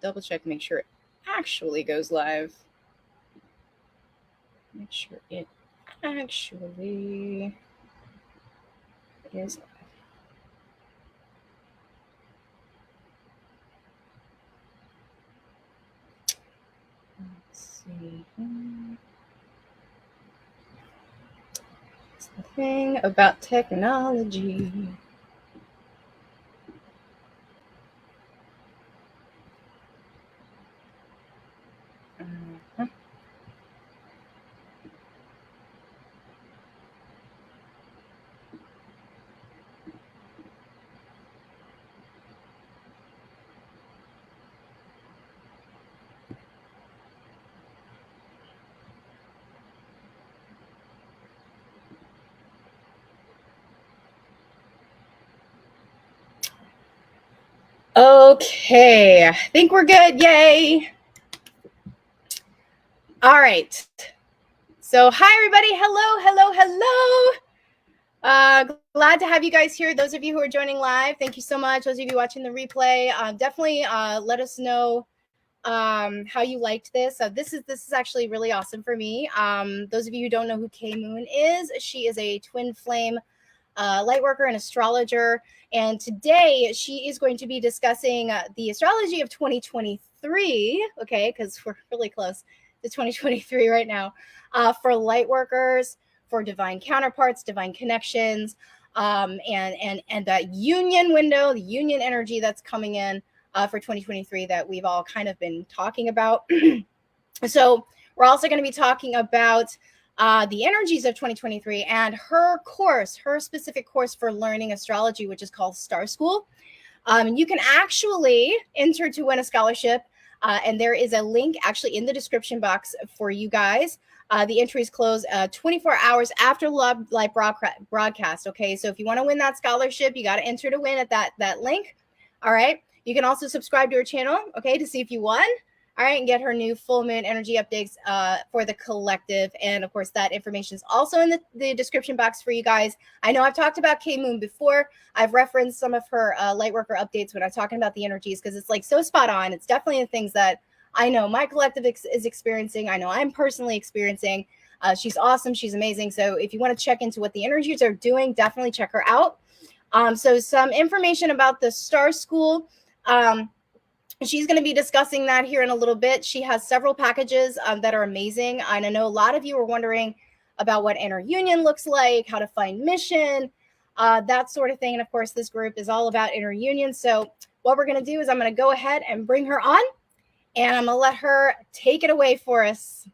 double check, make sure it actually goes live. Make sure it actually is live. Let's see. It's the thing about technology. Uh-huh. Okay, I think we're good. Yay. All right. So, hi, everybody. Hello. Glad to have you guys here. Those of you who are joining live, thank you so much. Those of you watching the replay, definitely let us know how you liked this. This is actually really awesome for me. Those of you who don't know who K Moon is, she is a twin flame light worker and astrologer. And today she is going to be discussing the astrology of 2023. Okay, because we're really close to 2023 right now, for light workers, for divine counterparts, divine connections, and that union window, the union energy that's coming in for 2023 that we've all kind of been talking about. So we're also going to be talking about the energies of 2023 and her course, her specific course for learning astrology, which is called Star School. You can actually enter to win a scholarship, and there is a link actually in the description box for you guys. The entries close 24 hours after live broadcast. Okay, so if you want to win that scholarship, you got to enter to win at that link. All right. You can also subscribe to her channel, okay, to see if you won. All right, and get her new full moon energy updates for the collective. And of course, that information is also in the description box for you guys. I know I've talked about K Moon before. I've referenced some of her Lightworker updates when I'm talking about the energies because it's like so spot on. It's definitely the things that I know my collective is experiencing. I know I'm personally experiencing. She's awesome. She's amazing. So if you want to check into what the energies are doing, definitely check her out. So some information about the Star School. She's going to be discussing that here in a little bit. She has several packages that are amazing. And I know a lot of you are wondering about what inner union looks like, how to find mission, that sort of thing. And of course, this group is all about inner union. So what we're going to do is I'm going to go ahead and bring her on, and I'm going to let her take it away for us.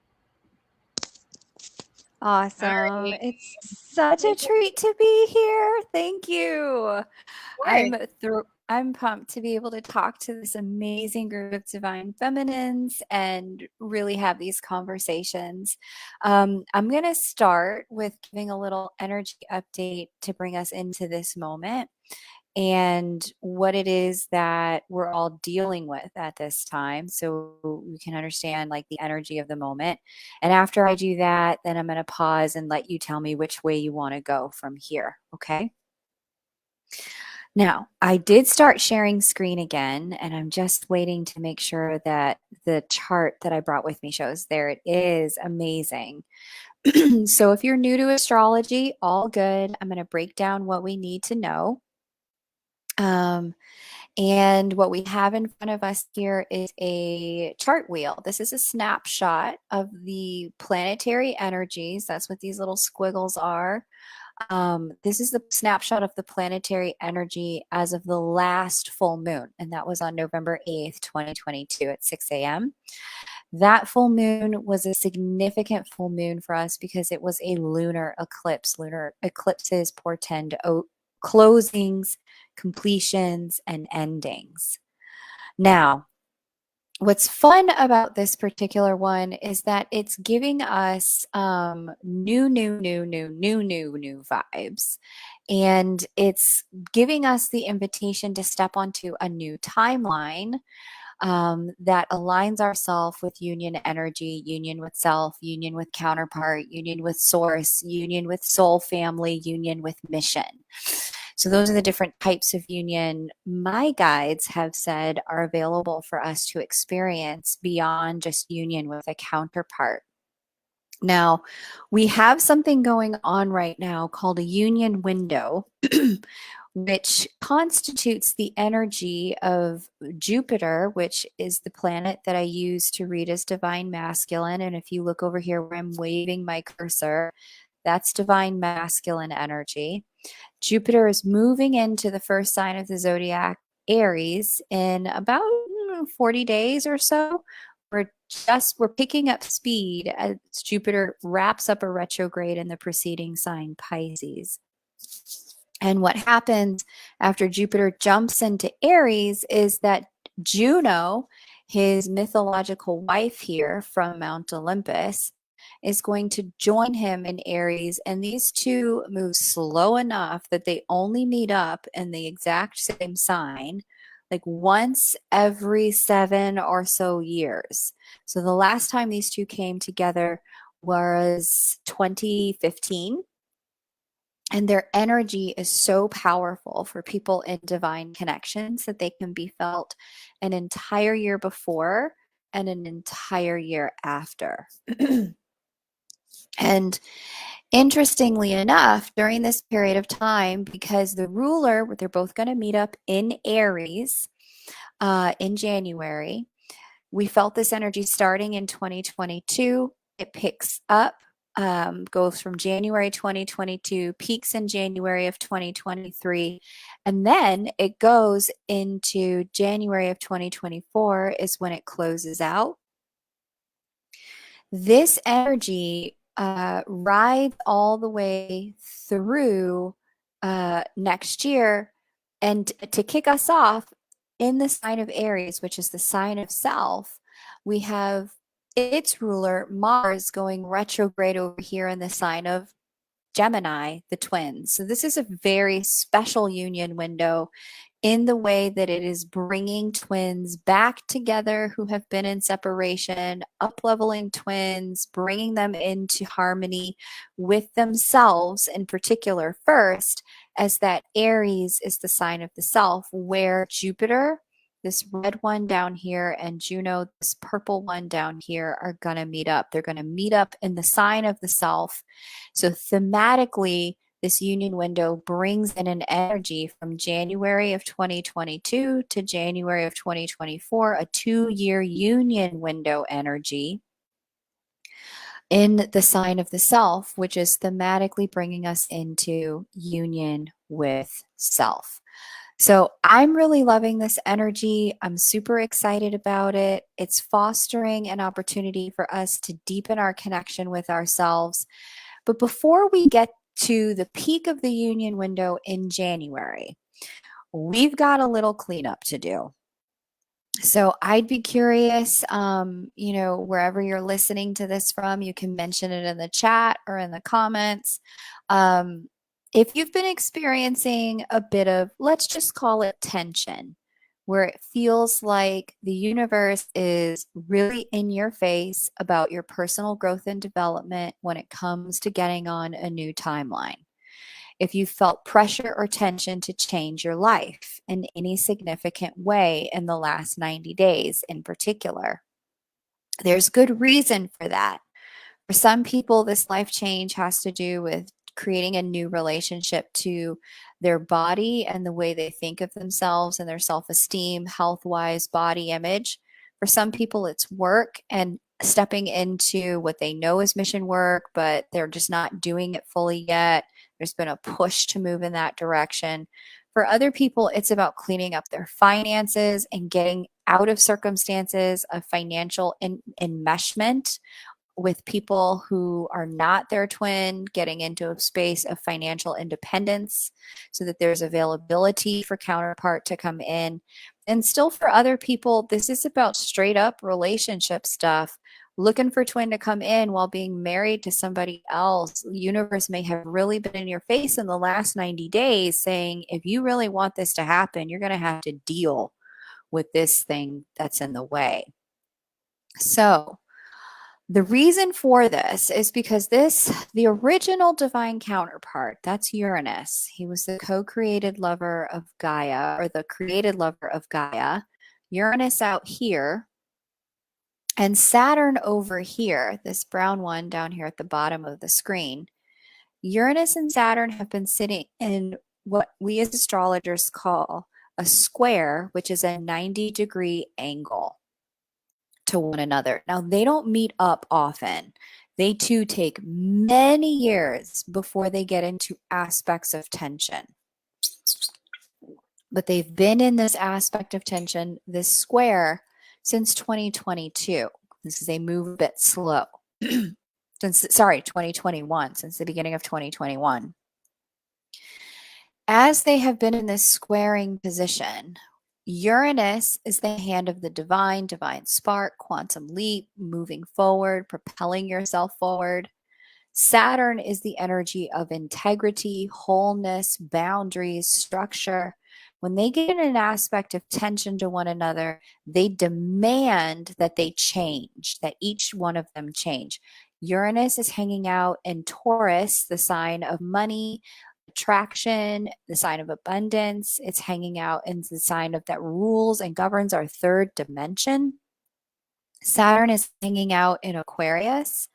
Awesome. Right. It's such a treat to be here. Thank you. I'm pumped to be able to talk to this amazing group of divine feminines and really have these conversations. I'm going to start with giving a little energy update to bring us into this moment and what it is that we're all dealing with at this time, so we can understand like the energy of the moment. And after I do that, then I'm going to pause and let you tell me which way you want to go from here. Okay. Now, I did start sharing screen again, and I'm just waiting to make sure that the chart that I brought with me shows. There it is. Amazing. So if you're new to astrology, all good. I'm going to break down what we need to know. And what we have in front of us here is a chart wheel. This is a snapshot of the planetary energies. That's what these little squiggles are. This is the snapshot of the planetary energy as of the last full moon, and that was on November 8th, 2022 at 6 a.m. That full moon was a significant full moon for us because it was a lunar eclipse. Lunar eclipses portend closings, completions, and endings. Now, what's fun about this particular one is that it's giving us new vibes. And it's giving us the invitation to step onto a new timeline that aligns ourselves with union energy, union with self, union with counterpart, union with source, union with soul family, union with mission. So those are the different types of union my guides have said are available for us to experience beyond just union with a counterpart. Now, we have something going on right now called a union window, which constitutes the energy of Jupiter, which is the planet that I use to read as divine masculine. And if you look over here where I'm waving my cursor, that's divine masculine energy. Jupiter is moving into the first sign of the zodiac, Aries, in about 40 days or so. We're picking up speed as Jupiter wraps up a retrograde in the preceding sign, Pisces. And what happens after Jupiter jumps into Aries is that Juno, his mythological wife here from Mount Olympus, is going to join him in Aries. And these two move slow enough that they only meet up in the exact same sign, like once every 7 or so years. So the last time these two came together was 2015. And their energy is so powerful for people in divine connections that they can be felt an entire year before and an entire year after. And interestingly enough, during this period of time, because the ruler, they're both going to meet up in Aries in January, we felt this energy starting in 2022. It picks up, goes from January 2022, peaks in January of 2023, and then it goes into January of 2024 is when it closes out. This energy rides all the way through next year. And to kick us off, in the sign of Aries, which is the sign of self, we have its ruler, Mars, going retrograde over here in the sign of Gemini, the twins. So this is a very special union window in the way that it is bringing twins back together who have been in separation, up-leveling twins, bringing them into harmony with themselves in particular first, as that Aries is the sign of the self, where Jupiter, this red one down here, and Juno, this purple one down here, are going to meet up. They're going to meet up in the sign of the self. So thematically, this union window brings in an energy from January of 2022 to January of 2024, a 2-year union window energy in the sign of the self, which is thematically bringing us into union with self. So I'm really loving this energy. I'm super excited about it. It's fostering an opportunity for us to deepen our connection with ourselves. But before we get to the peak of the union window in January, we've got a little cleanup to do. So I'd be curious, wherever you're listening to this from, you can mention it in the chat or in the comments. If you've been experiencing a bit of, let's just call it tension, where it feels like the universe is really in your face about your personal growth and development when it comes to getting on a new timeline. If you felt pressure or tension to change your life in any significant way in the last 90 days in particular, there's good reason for that. For some people, this life change has to do with creating a new relationship to their body and the way they think of themselves and their self-esteem, health-wise, body image. For some people, it's work and stepping into what they know is mission work, but they're just not doing it fully yet. There's been a push to move in that direction. For other people, it's about cleaning up their finances and getting out of circumstances of financial enmeshment with people who are not their twin, getting into a space of financial independence so that there's availability for counterpart to come in. And still for other people, this is about straight up relationship stuff, looking for twin to come in while being married to somebody else. The universe may have really been in your face in the last 90 days saying, if you really want this to happen, you're going to have to deal with this thing that's in the way. So The reason for this is because the original divine counterpart, that's Uranus. He was the co-created lover of Gaia, or the created lover of Gaia. Uranus out here, and Saturn over here, this brown one down here at the bottom of the screen. Uranus and Saturn have been sitting in what we as astrologers call a square, which is a 90-degree angle to one another. Now, they don't meet up often. They too take many years before they get into aspects of tension. But they've been in this aspect of tension, this square, since 2022. This is a move a bit slow. 2021, since the beginning of 2021. As they have been in this squaring position, Uranus is the hand of the divine spark, quantum leap, moving forward, propelling yourself forward. Saturn is the energy of integrity, wholeness, boundaries, structure. When they get in an aspect of tension to one another, they demand that they change, that each one of them change. Uranus is hanging out in Taurus, the sign of money, attraction, the sign of abundance. It's hanging out in the sign of that rules and governs our third dimension. Saturn is hanging out in Aquarius.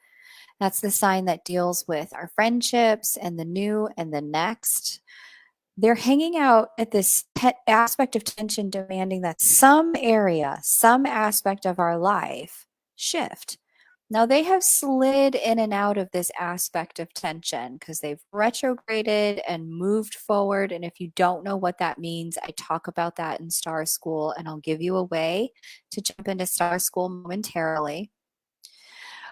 That's the sign that deals with our friendships and the new and the next. They're hanging out at this aspect of tension, demanding that some area, some aspect of our life shift. Now, they have slid in and out of this aspect of tension because they've retrograded and moved forward. And if you don't know what that means, I talk about that in Star School, and I'll give you a way to jump into Star School momentarily.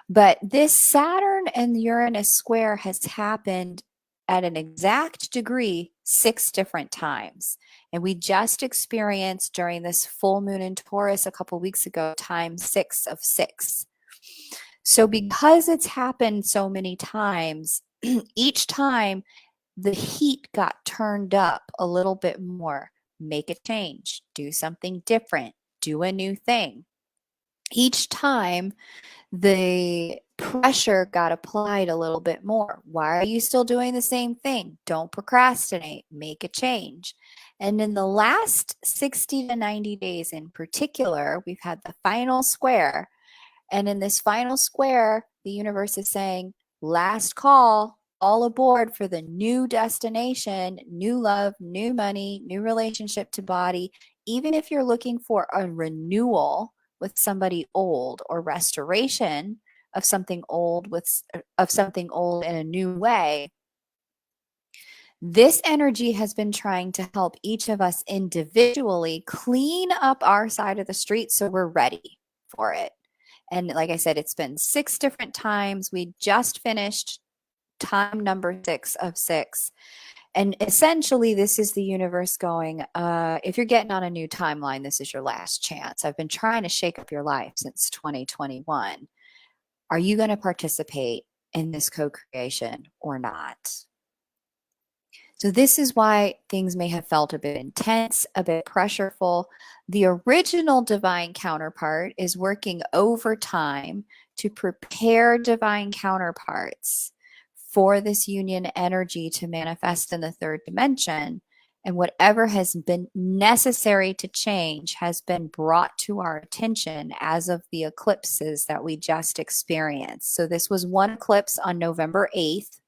But this Saturn and Uranus square has happened at an exact degree 6 different times. And we just experienced during this full moon in Taurus a couple weeks ago, time 6 of 6. So because it's happened so many times, each time the heat got turned up a little bit more. Make a change, do something different, do a new thing. Each time the pressure got applied a little bit more. Why are you still doing the same thing? Don't procrastinate, make a change. And in the last 60 to 90 days in particular, we've had the final square. And in this final square, the universe is saying, last call, all aboard for the new destination, new love, new money, new relationship to body. Even if you're looking for a renewal with somebody old, or restoration of something old in a new way, this energy has been trying to help each of us individually clean up our side of the street so we're ready for it. And like I said, it's been 6 different times. We just finished time number 6 of 6. And essentially, this is the universe going, if you're getting on a new timeline, this is your last chance. I've been trying to shake up your life since 2021. Are you going to participate in this co-creation or not? So this is why things may have felt a bit intense, a bit pressureful. The original divine counterpart is working overtime to prepare divine counterparts for this union energy to manifest in the third dimension. And whatever has been necessary to change has been brought to our attention as of the eclipses that we just experienced. So this was one eclipse on November 8th.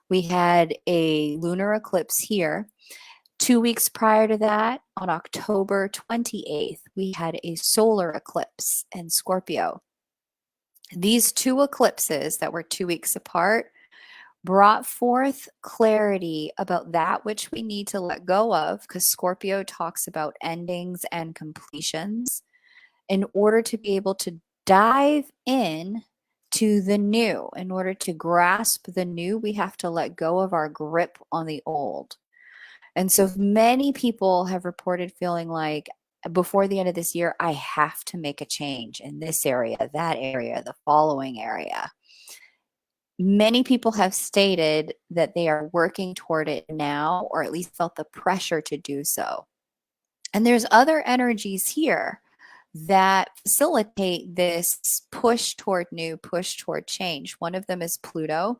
We had a lunar eclipse here. 2 weeks prior to that, on October 28th, we had a solar eclipse in Scorpio. These 2 eclipses that were 2 weeks apart brought forth clarity about that which we need to let go of, because Scorpio talks about endings and completions, in order to be able to dive in to the new. In order to grasp the new, we have to let go of our grip on the old. And so many people have reported feeling like before the end of this year, I have to make a change in this area, that area, the following area. Many people have stated that they are working toward it now, or at least felt the pressure to do so. And there's other energies here that facilitate this push toward new, push toward change. One of them is Pluto.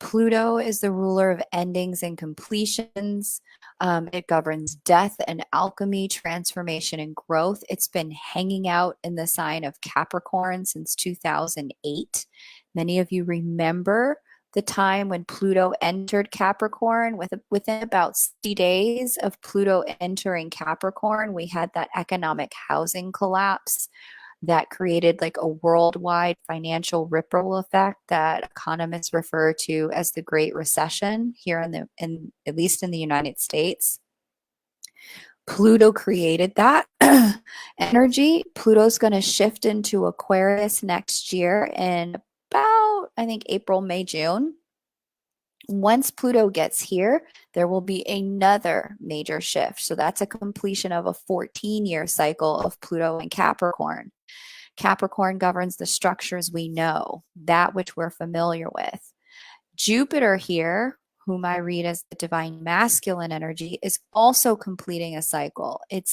Pluto is the ruler of endings and completions. It governs death and alchemy, transformation and growth. It's been hanging out in the sign of Capricorn since 2008. Many of you remember the time when Pluto entered Capricorn. Within about 60 days of Pluto entering Capricorn, we had that economic housing collapse that created like a worldwide financial ripple effect that economists refer to as the Great Recession here in at least in the United States. Pluto created that energy. Pluto's going to shift into Aquarius next year in about, I think, April, May, June. Once Pluto gets here, there will be another major shift. So that's a completion of a 14-year cycle of Pluto and Capricorn. Capricorn governs the structures we know, that which we're familiar with. Jupiter here, whom I read as the divine masculine energy, is also completing a cycle. It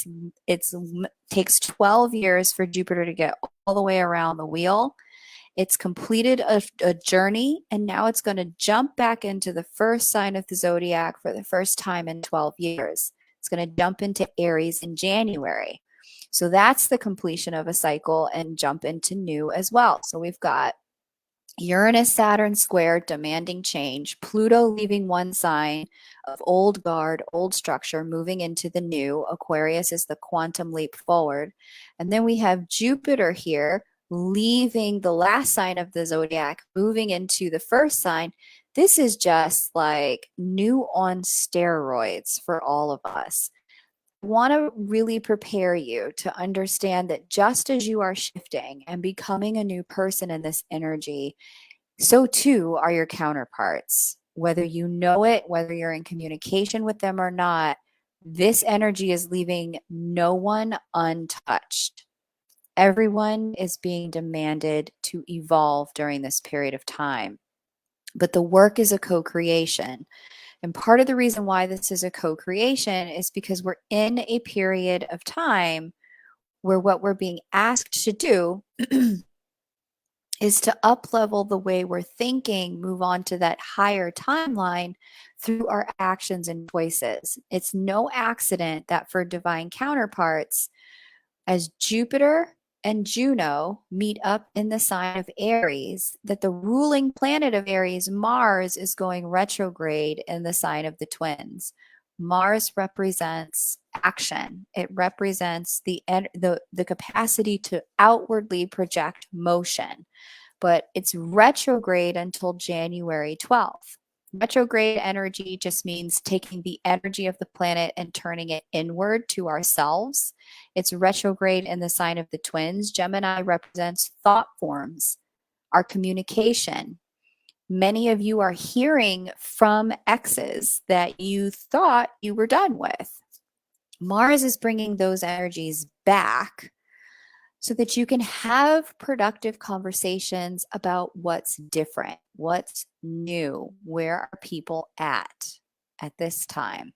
takes 12 years for Jupiter to get all the way around the wheel. It's completed a journey, and now it's going to jump back into the first sign of the zodiac for the first time in 12 years. It's going to jump into Aries in January. So that's the completion of a cycle and jump into new as well. So we've got Uranus, Saturn square demanding change, Pluto leaving one sign of old guard, old structure, moving into the new. Aquarius is the quantum leap forward. And then we have Jupiter here leaving the last sign of the zodiac, moving into the first sign. This is just like new on steroids for all of us. I want to really prepare you to understand that just as you are shifting and becoming a new person in this energy, so too are your counterparts. Whether you know it, whether you're in communication with them or not, this energy is leaving no one untouched. Everyone is being demanded to evolve during this period of time. But the work is a co-creation. And part of the reason why this is a co-creation is because we're in a period of time where what we're being asked to do is to up-level the way we're thinking, move on to that higher timeline through our actions and choices. It's no accident that for divine counterparts, as Jupiter and Juno meet up in the sign of Aries, that the ruling planet of Aries, Mars, is going retrograde in the sign of the twins. Mars represents action. It represents the capacity to outwardly project motion, but it's retrograde until January 12th. Retrograde energy just means taking the energy of the planet and turning it inward to ourselves. It's retrograde in the sign of the twins. Gemini represents thought forms, our communication. Many of you are hearing from exes that you thought you were done with. Mars is bringing those energies back so that you can have productive conversations about what's different, what's new, where are people at this time.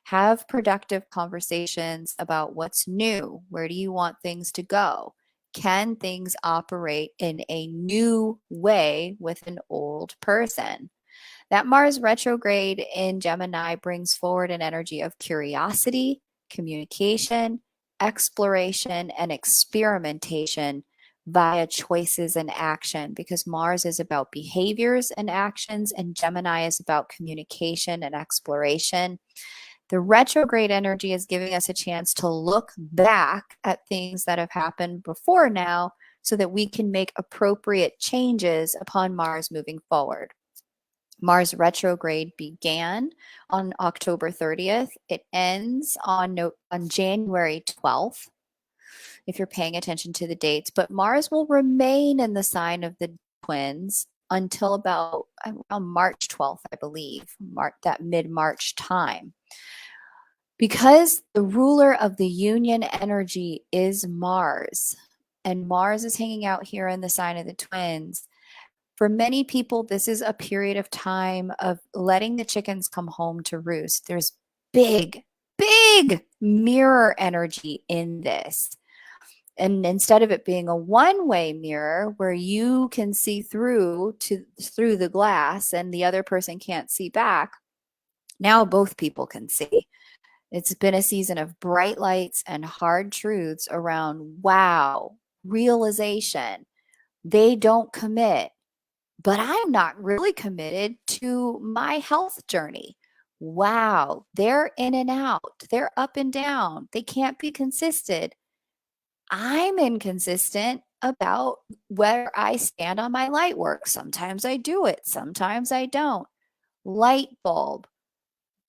Have productive conversations about what's new, where do you want things to go? Can things operate in a new way with an old person? That Mars retrograde in Gemini brings forward an energy of curiosity, communication, exploration, and experimentation via choices and action, because Mars is about behaviors and actions, and Gemini is about communication and exploration. The retrograde energy is giving us a chance to look back at things that have happened before now so that we can make appropriate changes upon Mars moving forward. Mars retrograde began on October 30th. It ends on January 12th, if you're paying attention to the dates. But Mars will remain in the sign of the twins until about around March 12th, I believe, that mid-March time. Because the ruler of the union energy is Mars, and Mars is hanging out here in the sign of the twins, for many people, this is a period of time of letting the chickens come home to roost. There's big, big mirror energy in this. And instead of it being a one-way mirror where you can see through the glass and the other person can't see back, now both people can see. It's been a season of bright lights and hard truths around, wow, realization. They don't commit, but I'm not really committed to my health journey. Wow, they're in and out, they're up and down, they can't be consistent. I'm inconsistent about where I stand on my light work. Sometimes I do it, sometimes I don't. Light bulb.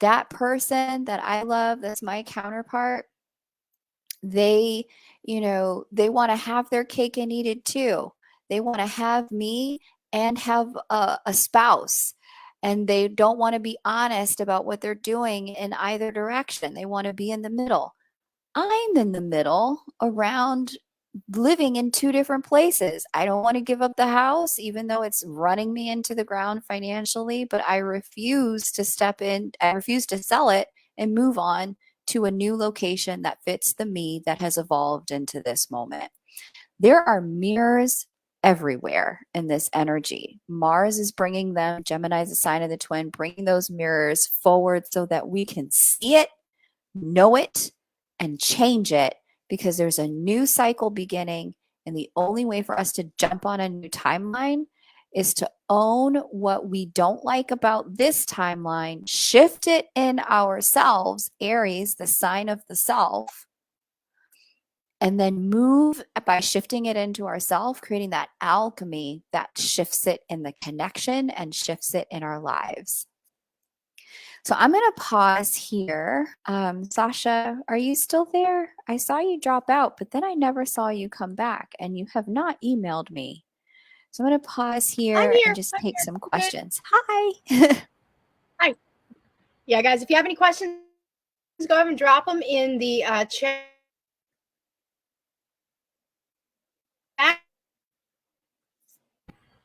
That person that I love, that's my counterpart, they, they want to have their cake and eat it too. They want to have me and have a spouse. And they don't want to be honest about what they're doing in either direction. They want to be in the middle. I'm in the middle around living in two different places. I don't want to give up the house, even though it's running me into the ground financially, but I refuse to step in. I refuse to sell it and move on to a new location that fits the me that has evolved into this moment. There are mirrors everywhere in this energy. Mars is bringing them, Gemini is a sign of the twin, bringing those mirrors forward so that we can see it, know it, and change it, because there's a new cycle beginning. And the only way for us to jump on a new timeline is to own what we don't like about this timeline, shift it in ourselves, Aries, the sign of the self, and then move by shifting it into ourself, creating that alchemy that shifts it in the connection and shifts it in our lives. So I'm going to pause here. Sasha, are you still there? I saw you drop out, but then I never saw you come back, and you have not emailed me. So I'm going to pause I'm here and here. just I'm take here. some I'm good. questions. Hi. Hi. Yeah, guys, if you have any questions, go ahead and drop them in the chat.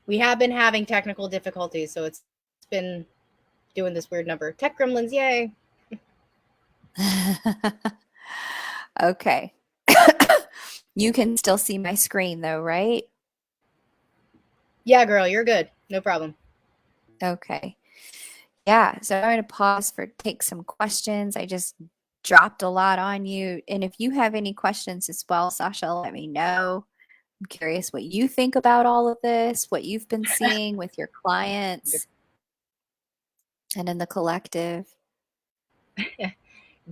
We have been having technical difficulties, so it's been doing this weird number. Tech gremlins, yay. Okay. You can still see my screen though, right? Yeah, girl, you're good. No problem. Okay. Yeah, so I'm going to pause for take some questions. I just dropped a lot on you. And if you have any questions as well, Sasha, let me know. I'm curious what you think about all of this, what you've been seeing with your clients and in the collective.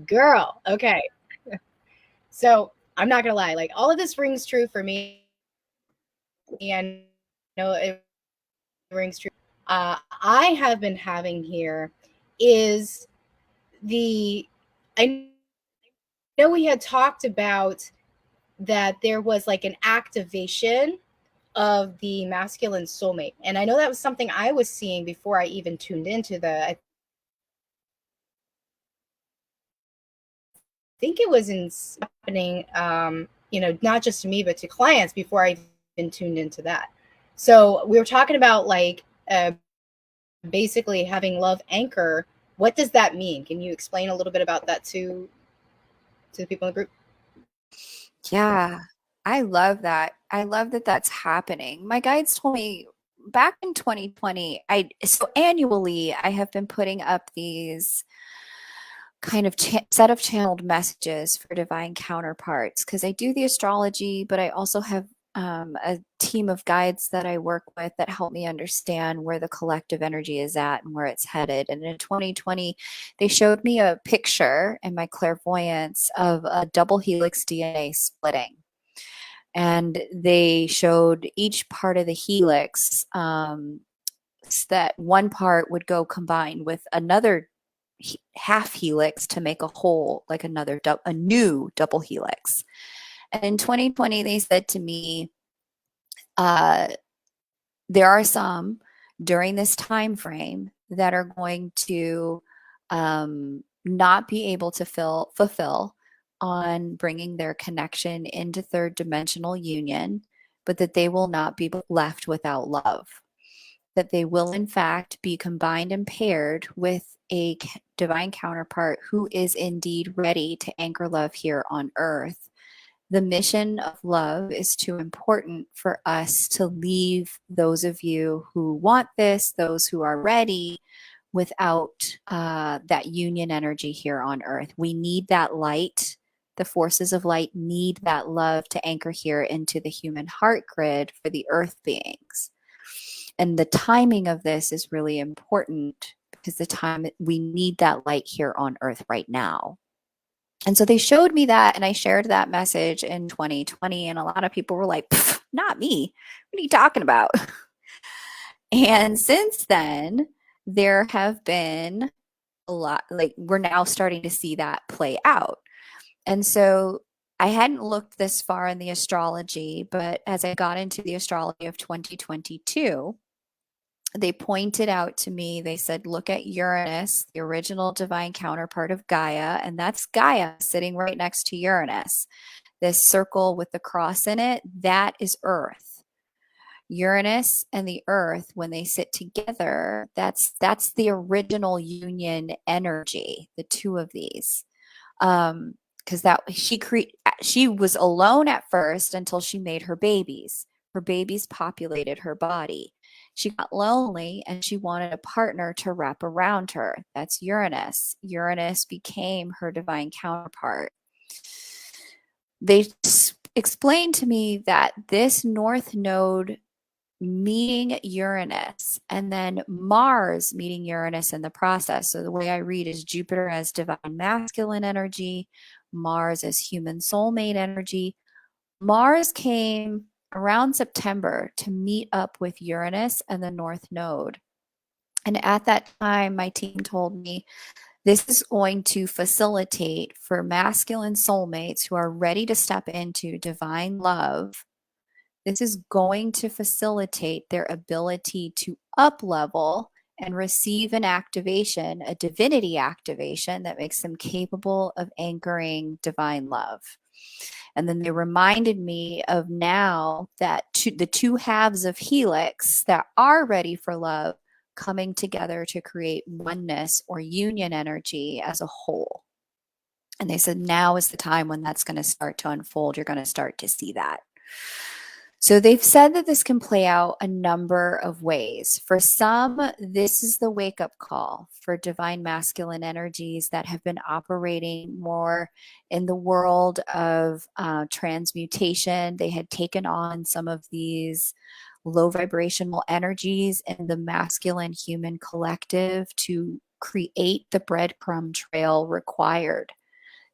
Girl, okay. So I'm not gonna lie, like all of this rings true for me. And know it rings true. I have been having here is I know we had talked about that there was like an activation of the masculine soulmate. And I know that was something I was seeing before I even tuned into I think it was happening, not just to me, but to clients before I even tuned into that. So we were talking about like basically having love anchor. What does that mean? Can you explain a little bit about that to the people in the group? Yeah, I love that. I love that that's happening. My guides told me back in 2020, so annually I have been putting up these kind of set of channeled messages for divine counterparts, because I do the astrology, but I also have a team of guides that I work with that help me understand where the collective energy is at and where it's headed. And in 2020, they showed me a picture in my clairvoyance of a double helix DNA splitting. And they showed each part of the helix, that one part would go combined with another half helix to make a whole, like a new double helix. And in 2020, they said to me, there are some during this time frame that are going to not be able to fulfill on bringing their connection into third dimensional union, but that they will not be left without love, that they will in fact be combined and paired with a divine counterpart who is indeed ready to anchor love here on earth. The mission of love is too important for us to leave those of you who want this, those who are ready, without that union energy here on earth. We need that light. The forces of light need that love to anchor here into the human heart grid for the earth beings. And the timing of this is really important because the time we need that light here on earth right now. And so they showed me that, and I shared that message in 2020, and a lot of people were like, not me. What are you talking about? And since then, there have been a lot, like, we're now starting to see that play out. And so I hadn't looked this far in the astrology, but as I got into the astrology of 2022, they pointed out to me, they said, look at Uranus, the original divine counterpart of Gaia, and that's Gaia sitting right next to Uranus. This circle with the cross in it, that is Earth. Uranus and the Earth, when they sit together, that's the original union energy, the two of these. Because that she was alone at first until she made her babies. Her babies populated her body. She got lonely and she wanted a partner to wrap around her. That's Uranus. Uranus became her divine counterpart. They explained to me that this North Node meeting Uranus and then Mars meeting Uranus in the process. So the way I read is Jupiter as divine masculine energy, Mars as human soulmate energy. Mars came around September to meet up with Uranus and the North Node. And at that time, my team told me this is going to facilitate for masculine soulmates who are ready to step into divine love. This is going to facilitate their ability to up level and receive an activation, a divinity activation that makes them capable of anchoring divine love. And then they reminded me of now that the two halves of Helix that are ready for love coming together to create oneness or union energy as a whole. And they said now is the time when that's going to start to unfold. You're going to start to see that. So they've said that this can play out a number of ways. For some, this is the wake-up call for divine masculine energies that have been operating more in the world of transmutation. They had taken on some of these low vibrational energies in the masculine human collective to create the breadcrumb trail required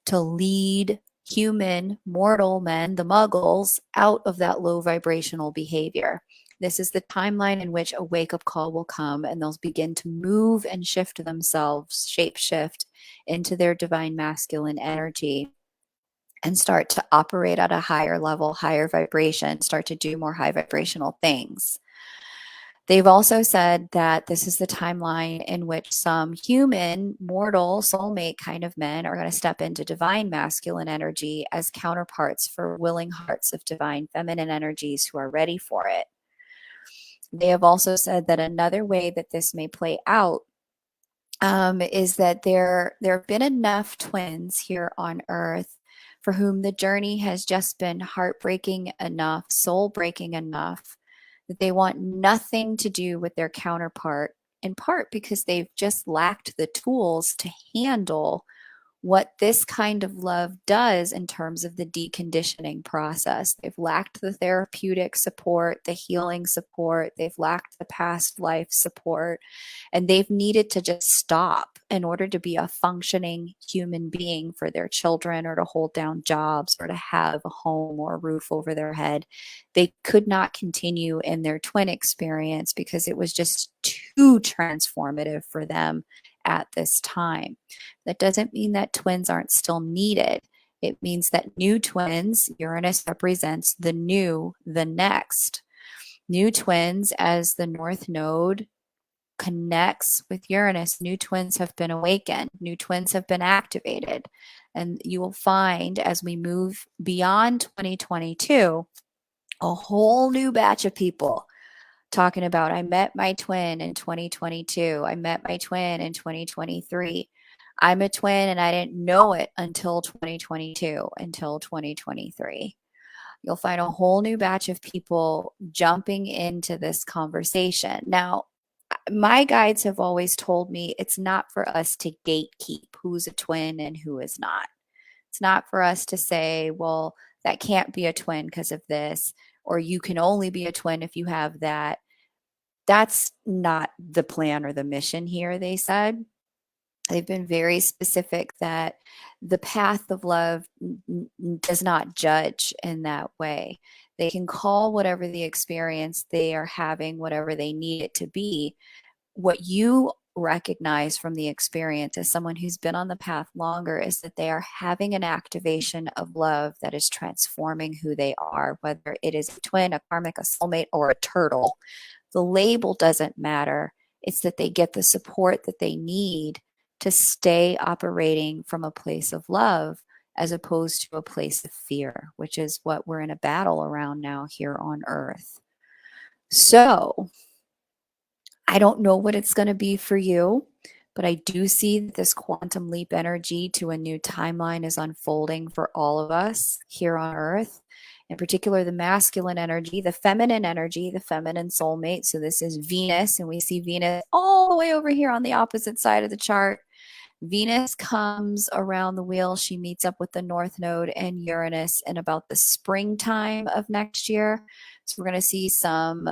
to lead human, mortal men, the muggles, out of that low vibrational behavior. This is the timeline in which a wake-up call will come and they'll begin to move and shift themselves, shape-shift into their divine masculine energy and start to operate at a higher level, higher vibration, start to do more high vibrational things. They've also said that this is the timeline in which some human, mortal, soulmate kind of men are going to step into divine masculine energy as counterparts for willing hearts of divine feminine energies who are ready for it. They have also said that another way that this may play out is that there have been enough twins here on Earth for whom the journey has just been heartbreaking enough, soul-breaking enough, that they want nothing to do with their counterpart, in part because they've just lacked the tools to handle what this kind of love does in terms of the deconditioning process. They've lacked the therapeutic support, the healing support, they've lacked the past life support, and they've needed to just stop in order to be a functioning human being for their children or to hold down jobs or to have a home or a roof over their head. They could not continue in their twin experience because it was just too transformative for them at this time. That doesn't mean that twins aren't still needed. It means that new twins, Uranus represents the new, the next. New twins, as the North Node connects with Uranus, new twins have been awakened, new twins have been activated. And you will find as we move beyond 2022, a whole new batch of people talking about, I met my twin in 2022. I met my twin in 2023. I'm a twin and I didn't know it until 2022, until 2023. You'll find a whole new batch of people jumping into this conversation. Now, my guides have always told me it's not for us to gatekeep who's a twin and who is not. It's not for us to say, well, that can't be a twin because of this, or you can only be a twin if you have that. That's not the plan or the mission here, they said. They've been very specific that the path of love does not judge in that way. They can call whatever the experience they are having, whatever they need it to be. What you recognize from the experience as someone who's been on the path longer is that they are having an activation of love that is transforming who they are, whether it is a twin, a karmic, a soulmate, or a turtle. The label doesn't matter. It's that they get the support that they need to stay operating from a place of love as opposed to a place of fear, which is what we're in a battle around now here on Earth. So I don't know what it's going to be for you, but I do see that this quantum leap energy to a new timeline is unfolding for all of us here on Earth. In particular, the masculine energy, the feminine energy, the feminine soulmate. So this is Venus, and we see Venus all the way over here on the opposite side of the chart. Venus comes around the wheel. She meets up with the North Node and Uranus in about the springtime of next year. So we're going to see some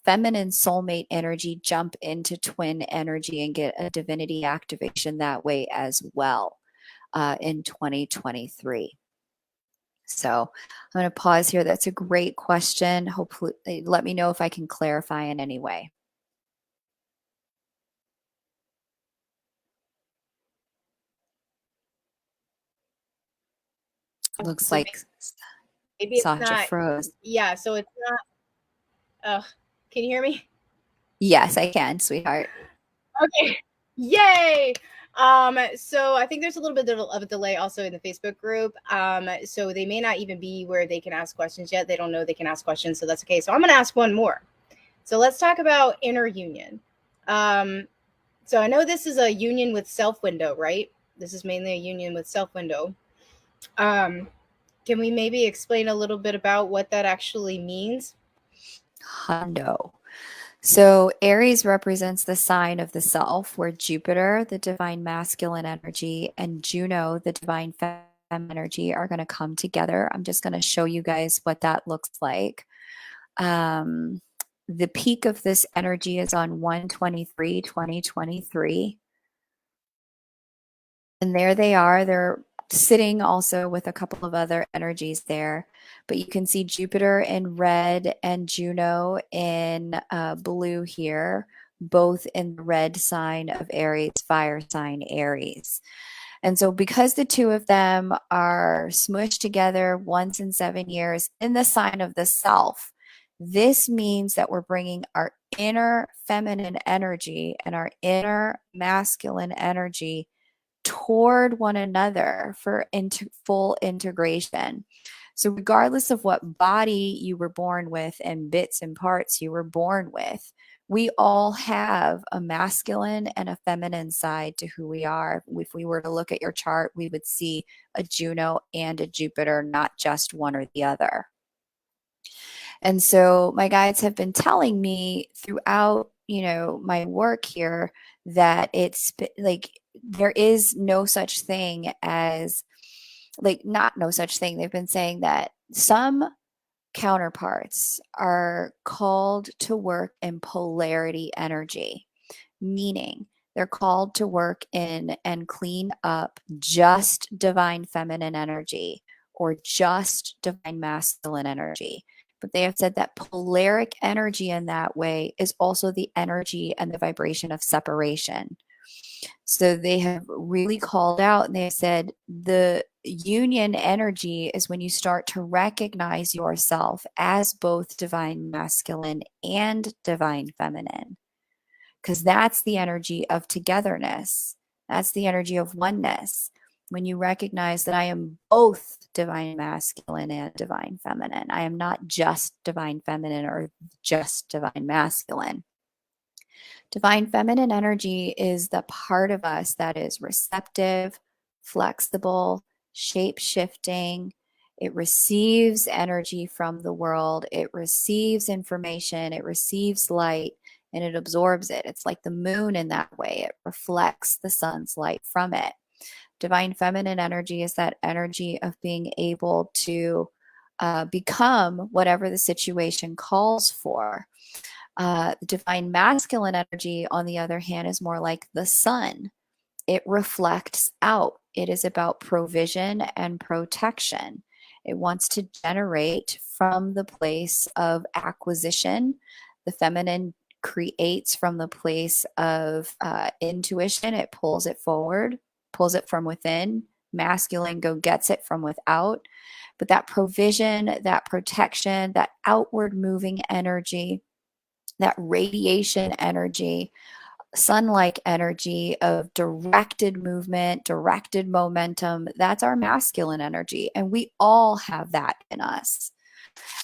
feminine soulmate energy jump into twin energy and get a divinity activation that way as well in 2023. So I'm going to pause here. That's a great question. Hopefully, let me know if I can clarify in any way. Looks So like maybe it's Sasha not. froze. Yeah, so it's not. Can you hear me? Yes, I can, sweetheart. Okay. Yay. So I think there's a little bit of a delay also in the Facebook group. So they may not even be where they can ask questions yet. They don't know they can ask questions, so that's okay. So I'm gonna ask one more. So let's talk about inner union. So I know this is a union with self window, right? This is mainly a union with self window. Um, can we maybe explain a little bit about what that actually means? Hundo. So Aries represents the sign of the self, where Jupiter, the divine masculine energy, and Juno, the divine feminine energy, are going to come together. I'm just going to show you guys what that looks like. The peak of this energy is on 1/23/2023. And there they are. They're sitting also with a couple of other energies there. But you can see Jupiter in red and Juno in blue here, both in the red sign of Aries, fire sign Aries. And so, because the two of them are smushed together once in 7 years in the sign of the self, this means that we're bringing our inner feminine energy and our inner masculine energy toward one another for full integration. So, regardless of what body you were born with and bits and parts you were born with, we all have a masculine and a feminine side to who we are. If we were to look at your chart, we would see a Juno and a Jupiter, not just one or the other. And so my guides have been telling me throughout, my work here that it's like there is no such thing as not no such thing. They've been saying that some counterparts are called to work in polarity energy, meaning they're called to work in and clean up just divine feminine energy or just divine masculine energy. But they have said that polaric energy in that way is also the energy and the vibration of separation. So they have really called out and they said the union energy is when you start to recognize yourself as both divine masculine and divine feminine, because that's the energy of togetherness. That's the energy of oneness. When you recognize that I am both divine masculine and divine feminine, I am not just divine feminine or just divine masculine. Divine feminine energy is the part of us that is receptive, flexible, shape shifting. It receives energy from the world, it receives information, it receives light, and it absorbs it. It's like the moon in that way, it reflects the sun's light from it. Divine feminine energy is that energy of being able to become whatever the situation calls for. Divine masculine energy, on the other hand, is more like the sun. It reflects out. It is about provision and protection. It wants to generate from the place of acquisition. The feminine creates from the place of intuition. It pulls it forward, pulls it from within. Masculine go gets it from without. But that provision, that protection, that outward moving energy, that radiation energy, sun-like energy of directed movement, directed momentum, that's our masculine energy. And we all have that in us.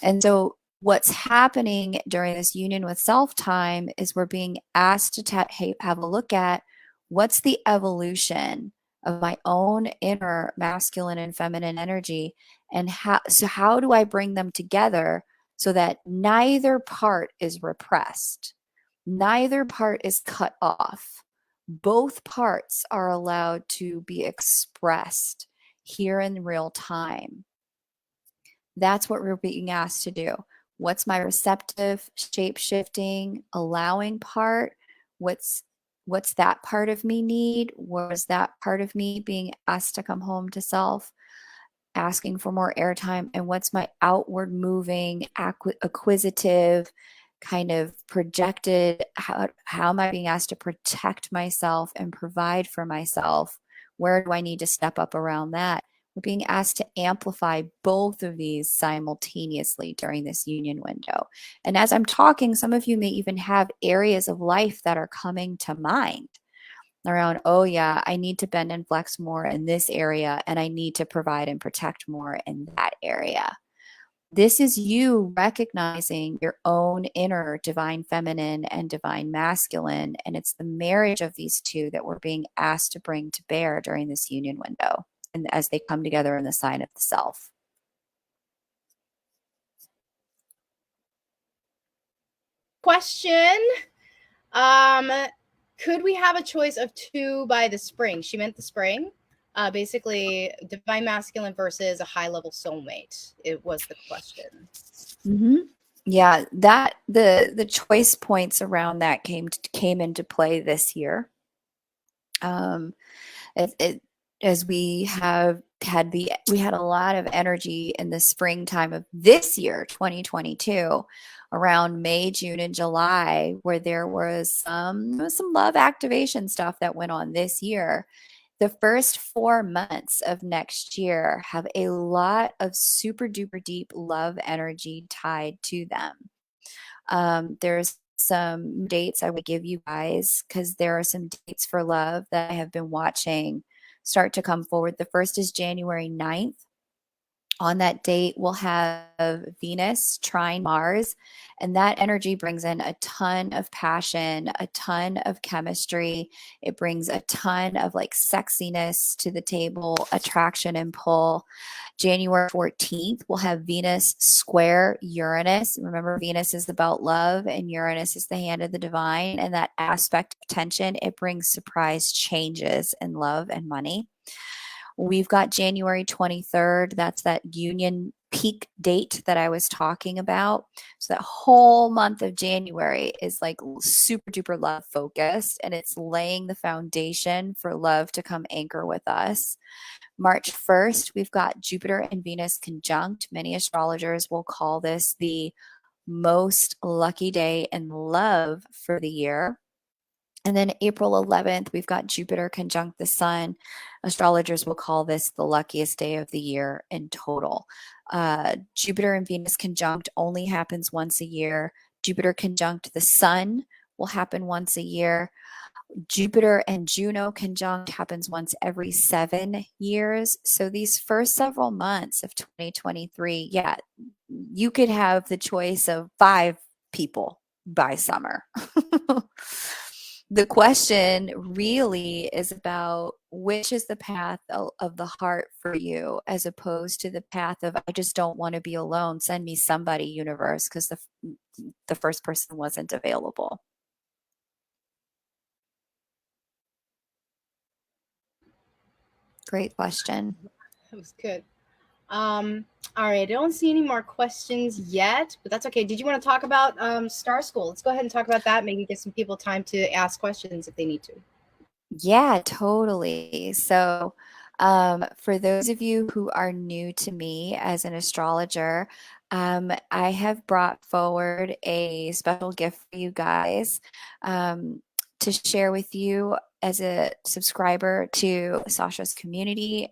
And so what's happening during this union with self time is we're being asked to have a look at what's the evolution of my own inner masculine and feminine energy, and how do I bring them together so that neither part is repressed, neither part is cut off, both parts are allowed to be expressed here in real time. That's what we're being asked to do. What's my receptive, shape-shifting, allowing part? What's that part of me need? What is that part of me being asked to come home to self, asking for more airtime? And what's my outward moving, acquisitive, kind of projected? How am I being asked to protect myself and provide for myself? Where do I need to step up around that? We're being asked to amplify both of these simultaneously during this union window. And as I'm talking, some of you may even have areas of life that are coming to mind around, oh yeah, I need to bend and flex more in this area, and I need to provide and protect more in that area. This is you recognizing your own inner divine feminine and divine masculine, and it's the marriage of these two that we're being asked to bring to bear during this union window and as they come together in the sign of the self. Question. Could we have a choice of two by the spring? She meant the spring. Basically, divine masculine versus a high level soulmate. It was the question. Mm-hmm. Yeah, that the choice points around that came into play this year. As we had a lot of energy in the springtime of this year, 2022, around May, June, and July, where there was some love activation stuff that went on this year. The first 4 months of next year have a lot of super duper deep love energy tied to them. There's some dates I would give you guys because there are some dates for love that I have been watching start to come forward. The first is January 9th. On that date, we'll have Venus trine Mars, and that energy brings in a ton of passion, a ton of chemistry. It brings a ton of like sexiness to the table, attraction and pull. January 14th, we'll have Venus square Uranus. Remember, Venus is about love and Uranus is the hand of the divine. And that aspect of tension, it brings surprise changes in love and money. We've got January 23rd. That's that union peak date that I was talking about. So that whole month of January is like super duper love focused, and it's laying the foundation for love to come anchor with us. March 1st, we've got Jupiter and Venus conjunct. Many astrologers will call this the most lucky day in love for the year. And then April 11th, we've got Jupiter conjunct the sun. Astrologers will call this the luckiest day of the year in total. Jupiter and Venus conjunct only happens once a year. Jupiter conjunct the sun will happen once a year. Jupiter and Juno conjunct happens once every 7 years. So these first several months of 2023, yeah, you could have the choice of 5 people by summer. The question really is about which is the path of the heart for you, as opposed to the path of, I just don't want to be alone. Send me somebody, universe, because the first person wasn't available. Great question. That was good. All right, I don't see any more questions yet, but that's okay. Did you want to talk about Star School? Let's go ahead and talk about that. Maybe give some people time to ask questions if they need to. Yeah, totally. So, for those of you who are new to me as an astrologer, I have brought forward a special gift for you guys to share with you as a subscriber to Sasha's community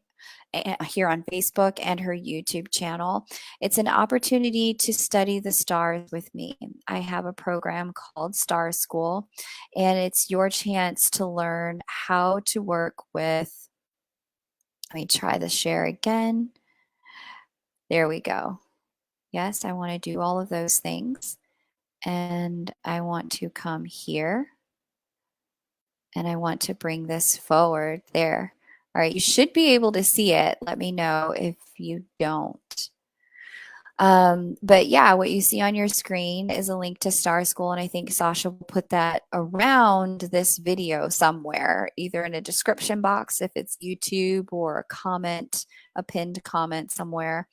here on Facebook and her YouTube channel. It's an opportunity to study the stars with me. I have a program called Star School, and it's your chance to learn how to work with. Let me try the share again. There we go. Yes, I want to do all of those things. And I want to come here and I want to bring this forward there. All right, you should be able to see it. Let me know if you don't. But yeah, what you see on your screen is a link to Star School, and I think Sasha will put that around this video somewhere, either in a description box if it's YouTube, or a comment, a pinned comment somewhere.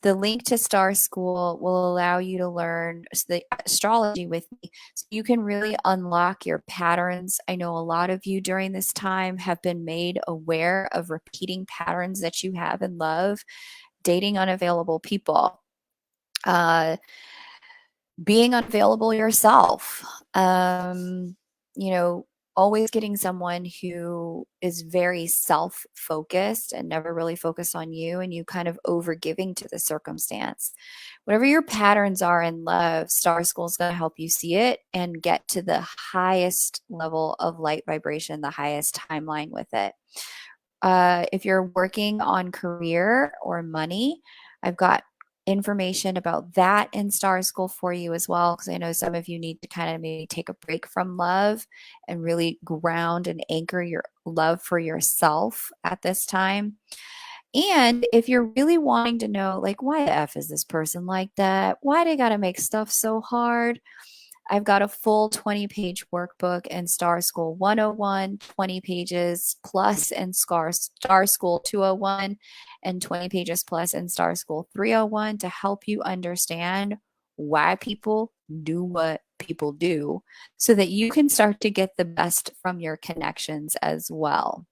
The link to Star School will allow you to learn the astrology with me, so you can really unlock your patterns. I know a lot of you during this time have been made aware of repeating patterns that you have in love, dating unavailable people, being unavailable yourself, you know, always getting someone who is very self-focused and never really focused on you, and you kind of over giving to the circumstance. Whatever your patterns are in love, Star School is going to help you see it and get to the highest level of light vibration, the highest timeline with it. If you're working on career or money, I've got information about that in Star School for you as well, because I know some of you need to kind of maybe take a break from love and really ground and anchor your love for yourself at this time. And if you're really wanting to know, like, why the F is this person like that? Why they got to make stuff so hard? I've got a full 20-page workbook in Star School 101, 20 pages plus in Star School 201, and 20 pages plus in Star School 301 to help you understand why people do what people do, so that you can start to get the best from your connections as well.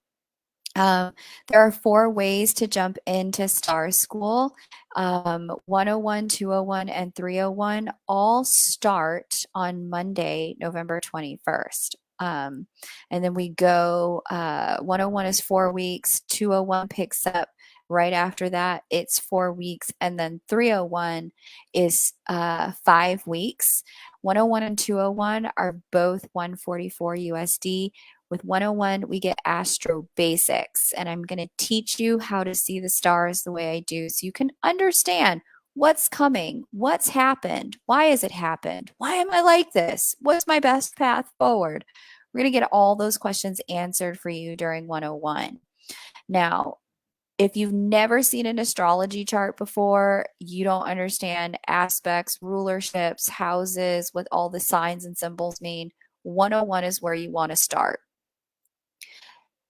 There are 4 ways to jump into Star School. 101, 201, and 301 all start on Monday, November 21st. And then we go, 101 is 4 weeks, 201 picks up right after that. It's 4 weeks. And then 301 is 5 weeks. 101 and 201 are both 144 USD. With 101, we get Astro Basics, and I'm going to teach you how to see the stars the way I do, so you can understand what's coming, what's happened, why has it happened, why am I like this, what's my best path forward. We're going to get all those questions answered for you during 101. Now, if you've never seen an astrology chart before, you don't understand aspects, rulerships, houses, what all the signs and symbols mean, 101 is where you want to start.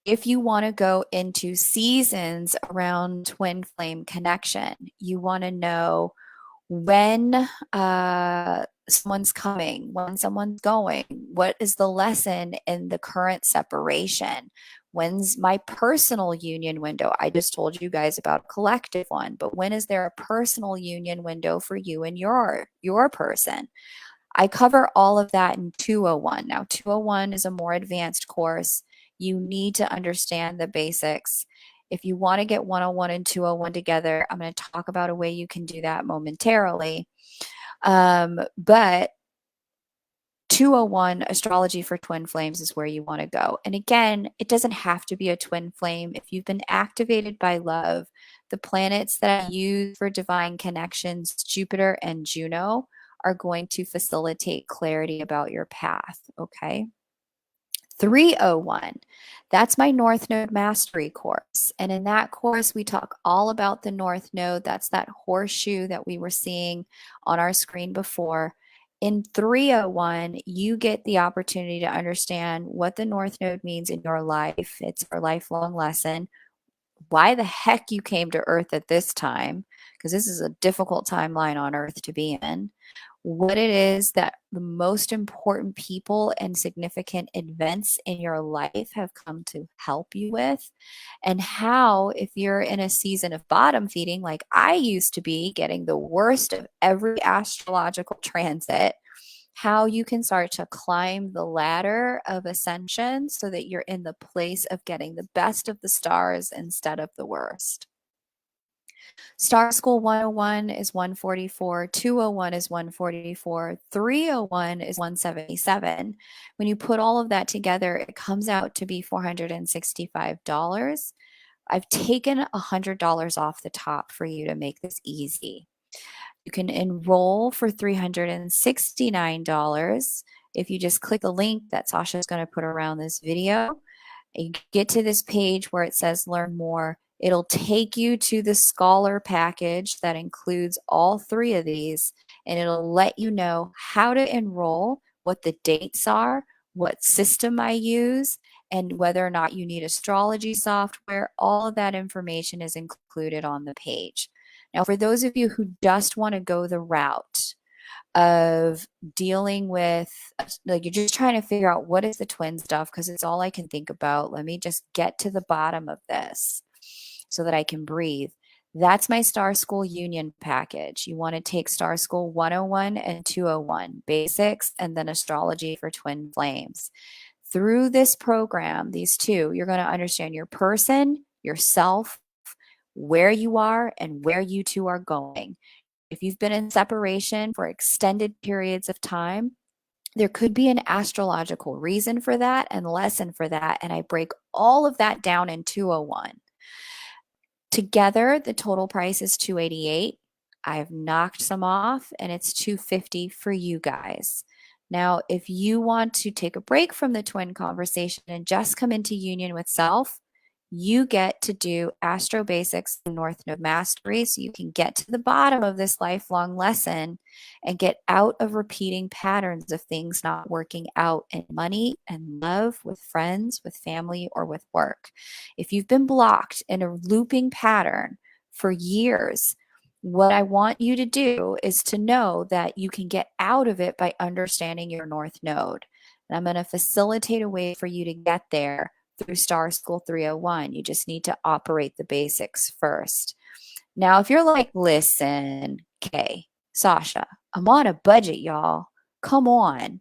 If you want to go into seasons around twin flame connection, you want to know when someone's coming, when someone's going, what is the lesson in the current separation? When's my personal union window? I just told you guys about a collective one, but when is there a personal union window for you and your person? I cover all of that in 201. Now, 201 is a more advanced course. You need to understand the basics. If you want to get 101 and 201 together, I'm going to talk about a way you can do that momentarily. But 201, astrology for twin flames, is where you want to go. And again, it doesn't have to be a twin flame. If you've been activated by love, the planets that I use for divine connections, Jupiter and Juno, are going to facilitate clarity about your path. Okay. 301. That's my North Node Mastery course. And in that course, we talk all about the North Node. That's that horseshoe that we were seeing on our screen before. In 301, you get the opportunity to understand what the North Node means in your life. It's our lifelong lesson. Why the heck you came to Earth at this time, because this is a difficult timeline on Earth to be in, what it is that the most important people and significant events in your life have come to help you with, and how, if you're in a season of bottom feeding, like I used to be, getting the worst of every astrological transit, how you can start to climb the ladder of ascension so that you're in the place of getting the best of the stars instead of the worst. Star School 101 is 144, 201 is 144, 301 is 177. When you put all of that together, it comes out to be $465. I've taken $100 off the top for you to make this easy. You can enroll for $369 if you just click the link that Sasha's going to put around this video. You get to this page where it says learn more. It'll take you to the scholar package that includes all three of these, and it'll let you know how to enroll, what the dates are, what system I use, and whether or not you need astrology software. All of that information is included on the page. Now, for those of you who just want to go the route of dealing with, like, you're just trying to figure out what is the twin stuff because it's all I can think about. Let me just get to the bottom of this so that I can breathe. That's my Star School Union package. You want to take Star School 101 and 201, basics, and then astrology for twin flames. Through this program, these two, you're going to understand your person, yourself, where you are, and where you two are going. If you've been in separation for extended periods of time, there could be an astrological reason for that and lesson for that. And I break all of that down in 201. Together, the total price is $288. I've knocked some off and it's $250 for you guys. Now, if you want to take a break from the twin conversation and just come into union with self, you get to do Astro Basics and North Node Mastery so you can get to the bottom of this lifelong lesson and get out of repeating patterns of things not working out in money and love, with friends, with family, or with work. If you've been blocked in a looping pattern for years, what I want you to do is to know that you can get out of it by understanding your North Node. And I'm going to facilitate a way for you to get there through Star School 301. You just need to operate the basics first. Now, if you're like, listen, Kay, Sasha, I'm on a budget, y'all. Come on.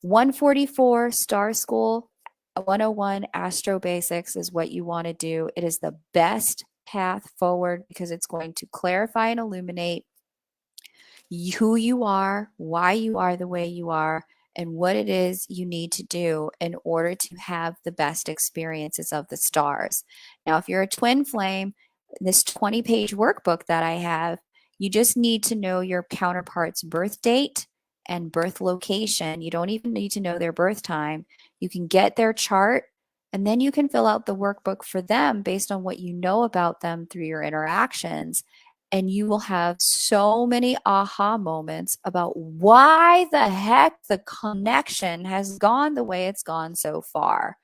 144 Star School 101 Astro Basics is what you want to do. It is the best path forward because it's going to clarify and illuminate who you are, why you are the way you are, and what it is you need to do in order to have the best experiences of the stars. Now, if you're a twin flame, this 20-page workbook that I have, you just need to know your counterpart's birth date and birth location. You don't even need to know their birth time. You can get their chart, and then you can fill out the workbook for them based on what you know about them through your interactions. And you will have so many aha moments about why the heck the connection has gone the way it's gone so far,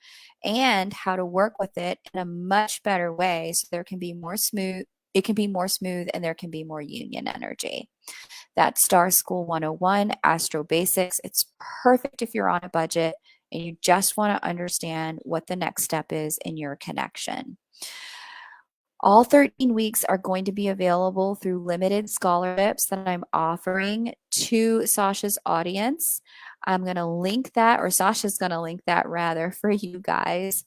and how to work with it in a much better way so there can be more smooth, it can be more smooth, and there can be more union energy. That's Star School 101 Astro Basics. It's perfect if you're on a budget and you just want to understand what the next step is in your connection. All 13 weeks are going to be available through limited scholarships that I'm offering to Sasha's audience. I'm going to link that, or Sasha's going to link that rather, for you guys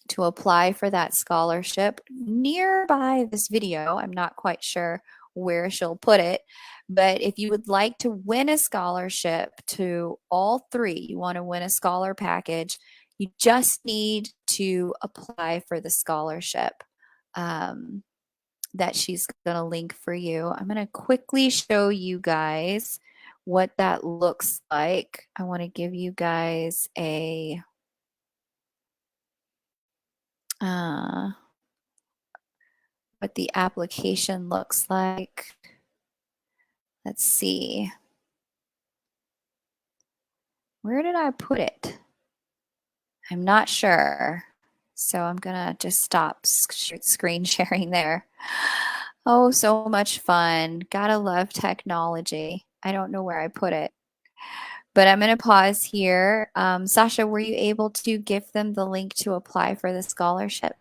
to apply for that scholarship nearby this video. I'm not quite sure where she'll put it, but if you would like to win a scholarship to all three, you want to win a scholar package, you just need to apply for the scholarship that she's going to link for you. I'm going to quickly show you guys what that looks like, I want to give you guys what the application looks like. Let's see. Where did I put it? I'm not sure. So I'm going to just stop screen sharing there. Oh, so much fun. Gotta love technology. I don't know where I put it. But I'm going to pause here. Sasha, were you able to give them the link to apply for the scholarship?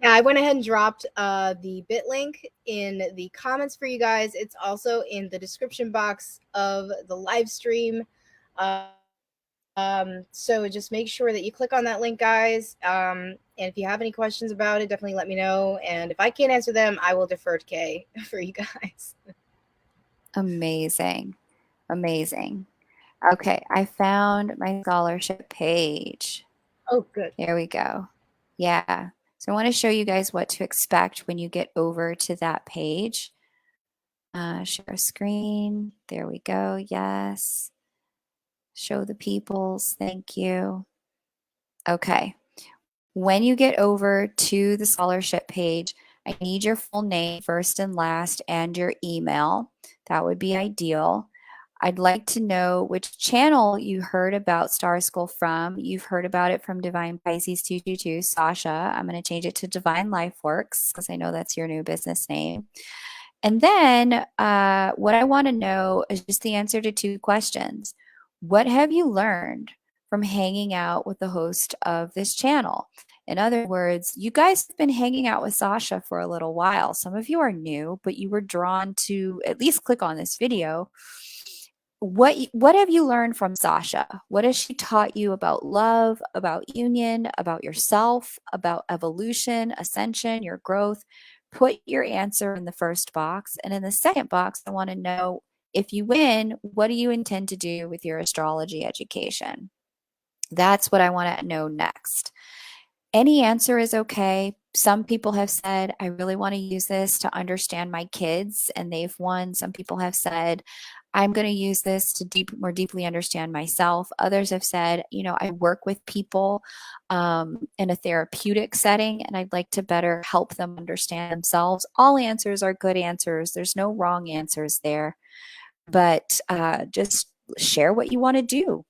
Yeah, I went ahead and dropped the bit link in the comments for you guys. It's also in the description box of the live stream. So just make sure that you click on that link, guys. And if you have any questions about it, definitely let me know. And if I can't answer them, I will defer to Kay for you guys. Amazing. Amazing. Okay, I found my scholarship page. Oh, good. There we go. Yeah. So I want to show you guys what to expect when you get over to that page. Share screen. There we go. Yes. Show the peoples. Thank you. Okay. When you get over to the scholarship page, I need your full name, first and last, and your email. That would be ideal. I'd like to know which channel you heard about Star School from. You've heard about it from Divine Pisces 222, Sasha. I'm going to change it to Divine Life Works because I know that's your new business name. And then what I want to know is just the answer to two questions. What have you learned from hanging out with the host of this channel? In other words, you guys have been hanging out with Sasha for a little while. Some of you are new, but you were drawn to at least click on this video. What have you learned from Sasha? What has she taught you about love, about union, about yourself, about evolution, ascension, your growth? Put your answer in the first box. And in the second box, I want to know, if you win, what do you intend to do with your astrology education? That's what I want to know next. Any answer is okay. Some people have said, I really want to use this to understand my kids, and they've won. Some people have said, I'm going to use this to more deeply understand myself. Others have said, I work with people in a therapeutic setting, and I'd like to better help them understand themselves. All answers are good answers. There's no wrong answers there. But just share what you want to do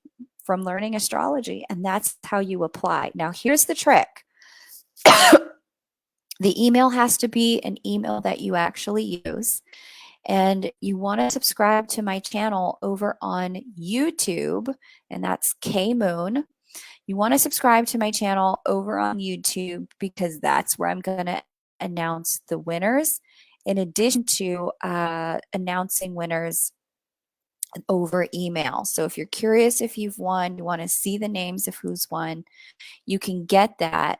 from learning astrology, and that's how you apply. Now, here's the trick. The email has to be an email that you actually use, and you want to subscribe to my channel over on YouTube, and that's K Moon. You want to subscribe to my channel over on YouTube because that's where I'm going to announce the winners, in addition to announcing winners over email. So if you're curious if you've won, you want to see the names of who's won, you can get that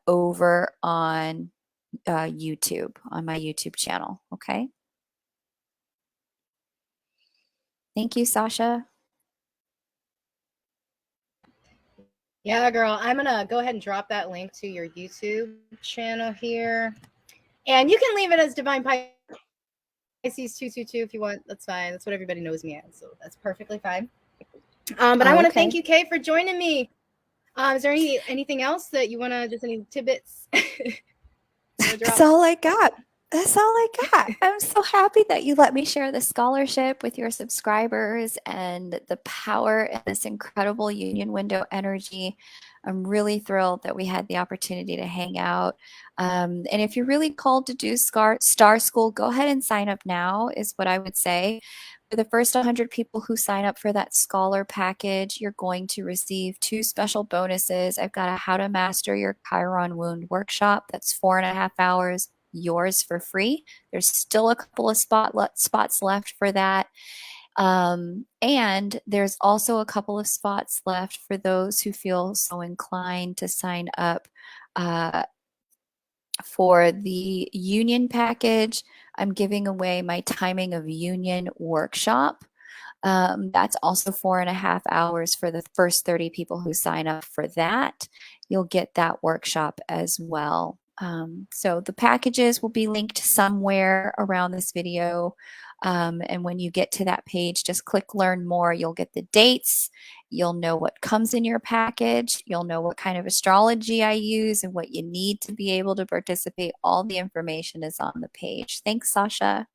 over on YouTube, on my YouTube channel. Okay. Thank you, Sasha. Yeah, girl. I'm going to go ahead and drop that link to your YouTube channel here. And you can leave it as Divine Pisces 222 if you want. That's fine. That's what everybody knows me as. So that's perfectly fine. But I want to thank you, Kay, for joining me. Is there anything else that you want to, just any tidbits? That's all I got. That's all I got. I'm so happy that you let me share the scholarship with your subscribers and the power in this incredible union window energy. I'm really thrilled that we had the opportunity to hang out. And if you're really called to do Star School, go ahead and sign up now, is what I would say. For the first 100 people who sign up for that scholar package, you're going to receive 2 special bonuses. I've got a How to Master Your Chiron Wound workshop. That's 4.5 hours, yours for free. There's still a couple of spots left for that. And there's also a couple of spots left for those who feel so inclined to sign up for the union package. I'm giving away my Timing of Union workshop. That's also 4.5 hours for the first 30 people who sign up for that. You'll get that workshop as well. So the packages will be linked somewhere around this video. And when you get to that page, just click learn more. You'll get the dates. You'll know what comes in your package. You'll know what kind of astrology I use and what you need to be able to participate. All the information is on the page. Thanks, Sasha.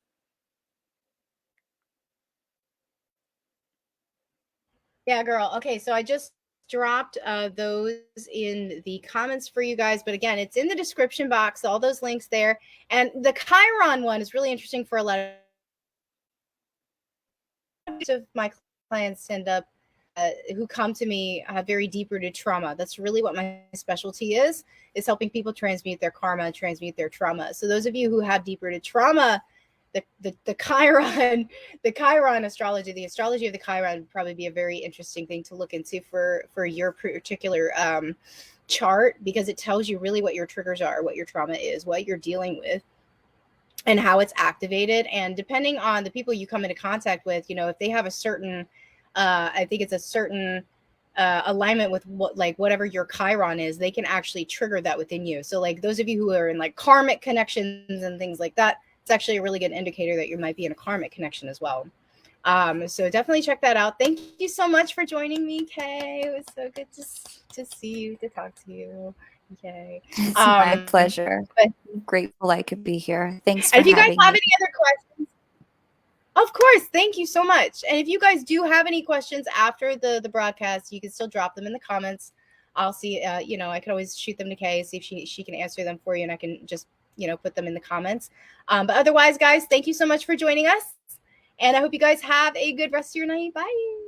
Yeah, girl. Okay, so I just dropped those in the comments for you guys, but again, it's in the description box, all those links there. And the Chiron one is really interesting for a lot of my clients end up who come to me have very deep-rooted trauma. That's really what my specialty is helping people transmute their karma, transmute their trauma. So those of you who have deep-rooted trauma, the Chiron astrology, the astrology of the Chiron would probably be a very interesting thing to look into for your particular chart, because it tells you really what your triggers are, what your trauma is, what you're dealing with, and how it's activated. And depending on the people you come into contact with, you know, if they have a certain I think it's a certain alignment with what, like whatever your Chiron is, they can actually trigger that within you. So like those of you who are in like karmic connections and things like that, it's actually a really good indicator that you might be in a karmic connection as well. So definitely check that out. Thank you so much for joining me, Kay. It was so good to see you, to talk to you. Yay. It's my pleasure. But, I'm grateful I could be here. Thanks for and if you guys having have me. any other questions, of course, thank you so much. And if you guys do have any questions after the broadcast, you can still drop them in the comments. I'll see, you know, I could always shoot them to Kay, see if she can answer them for you, and I can just, you know, put them in the comments. But otherwise, guys, thank you so much for joining us. And I hope you guys have a good rest of your night. Bye.